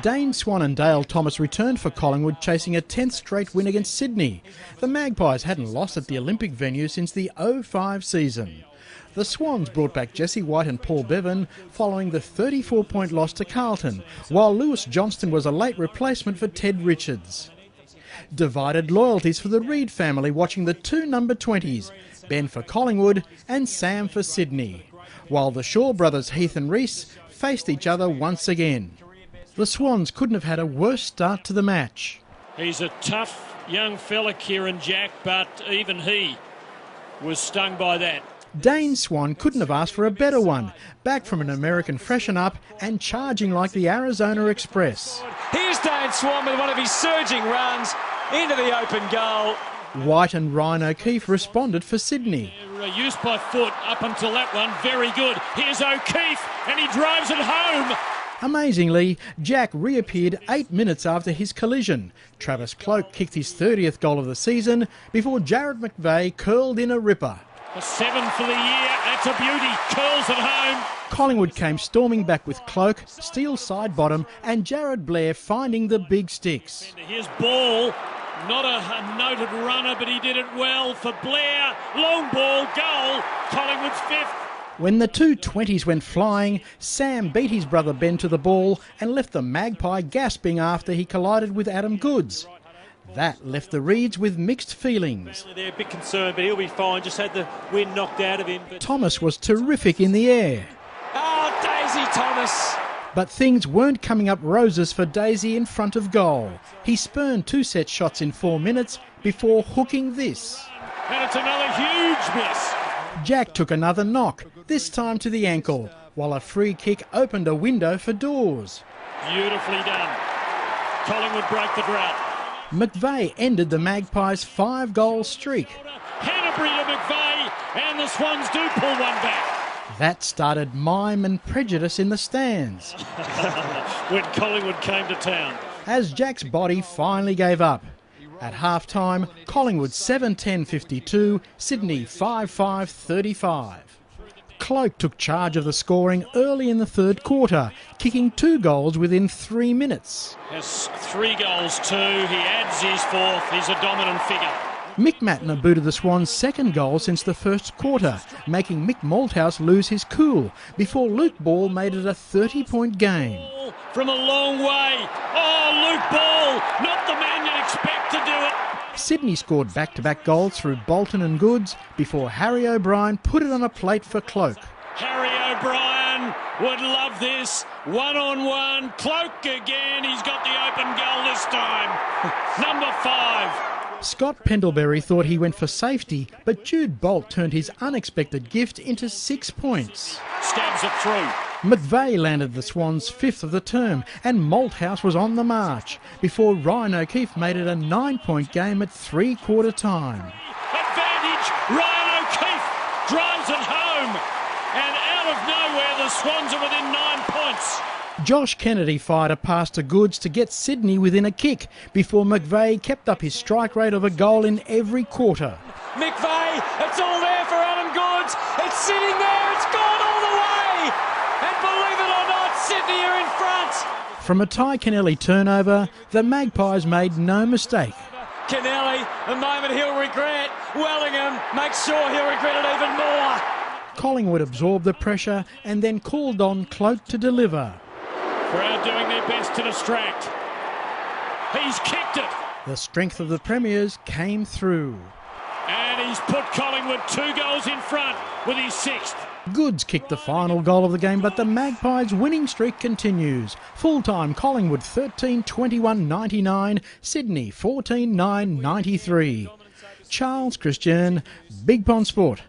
Dane Swan and Dale Thomas returned for Collingwood, chasing a 10th straight win against Sydney. The Magpies hadn't lost at the Olympic venue since the 2005 season. The Swans brought back Jesse White and Paul Bevan following the 34-point loss to Carlton, while Lewis Johnston was a late replacement for Ted Richards. Divided loyalties for the Reid family watching the two number 20s, Ben for Collingwood and Sam for Sydney, while the Shaw brothers Heath and Reese faced each other once again. The Swans couldn't have had a worse start to the match. He's a tough young fella, Kieran Jack, but even he was stung by that. Dane Swan couldn't have asked for a better one, back from an American freshen-up and charging like the Arizona Express. Here's Dane Swan with one of his surging runs into the open goal. White and Ryan O'Keefe responded for Sydney. Use by foot up until that one, very good. Here's O'Keefe and he drives it home. Amazingly, Jack reappeared 8 minutes after his collision. Travis Cloke kicked his 30th goal of the season before Jared McVeigh curled in a ripper. A 7 for the year, that's a beauty, curls it home. Collingwood came storming back with Cloke, Steele side bottom and Jared Blair finding the big sticks. Here's Ball, not a noted runner, but he did it well for Blair. Long ball, goal, Collingwood's 5th. When the two 20s went flying, Sam beat his brother Ben to the ball and left the Magpie gasping after he collided with Adam Goods. That left the Reids with mixed feelings. They're a bit concerned, but he'll be fine. Just had the wind knocked out of him. Thomas was terrific in the air. Oh, Daisy Thomas! But things weren't coming up roses for Daisy in front of goal. He spurned 2 set shots in 4 minutes before hooking this. And it's another huge miss. Jack took another knock, this time to the ankle, while a free kick opened a window for Dawes. Beautifully done. Collingwood broke the drought. McVeigh ended the Magpies' 5-goal streak. Hanbury to McVeigh, and the Swans do pull one back. That started mime and prejudice in the stands. When Collingwood came to town. As Jack's body finally gave up. At half-time, Collingwood 7-10-52, Sydney 5-5-35. Cloke took charge of the scoring early in the third quarter, kicking 2 goals within 3 minutes. Has 3 goals too, he adds his 4th, he's a dominant figure. Mick Matner booted the Swans' 2nd goal since the first quarter, making Mick Malthouse lose his cool, before Luke Ball made it a 30-point game. From a long way, oh, Luke Ball, not the man you'd expect to do it. Sydney scored back-to-back goals through Bolton and Goods before Harry O'Brien put it on a plate for Cloke. Harry O'Brien would love this. 1-on-1, Cloke again. He's got the open goal this time. Number 5. Scott Pendlebury thought he went for safety, but Jude Bolt turned his unexpected gift into 6 points. Stabs it through. McVeigh landed the Swans' 5th of the term, and Malthouse was on the march, before Ryan O'Keefe made it a 9-point game at three-quarter time. Advantage, Ryan O'Keefe drives it home, and out of nowhere the Swans are within 9 points. Josh Kennedy fired a pass to Goods to get Sydney within a kick, before McVeigh kept up his strike rate of a goal in every quarter. McVeigh, it's all there for Adam Goods. It's sitting there, it's gone all the way. And believe it or not, Sydney are in front. From a Ty Kennelly turnover, the Magpies made no mistake. Kennelly, the moment he'll regret. Wellingham makes sure he'll regret it even more. Collingwood absorbed the pressure and then called on Cloke to deliver. Crowd doing their best to distract. He's kicked it. The strength of the Premiers came through. And he's put Collingwood 2 goals in front with his 6th. Goods kicked the final goal of the game, but the Magpies' winning streak continues. Full-time Collingwood 13-21-99, Sydney 14-9-93. Charles Christian, BigPond Sport.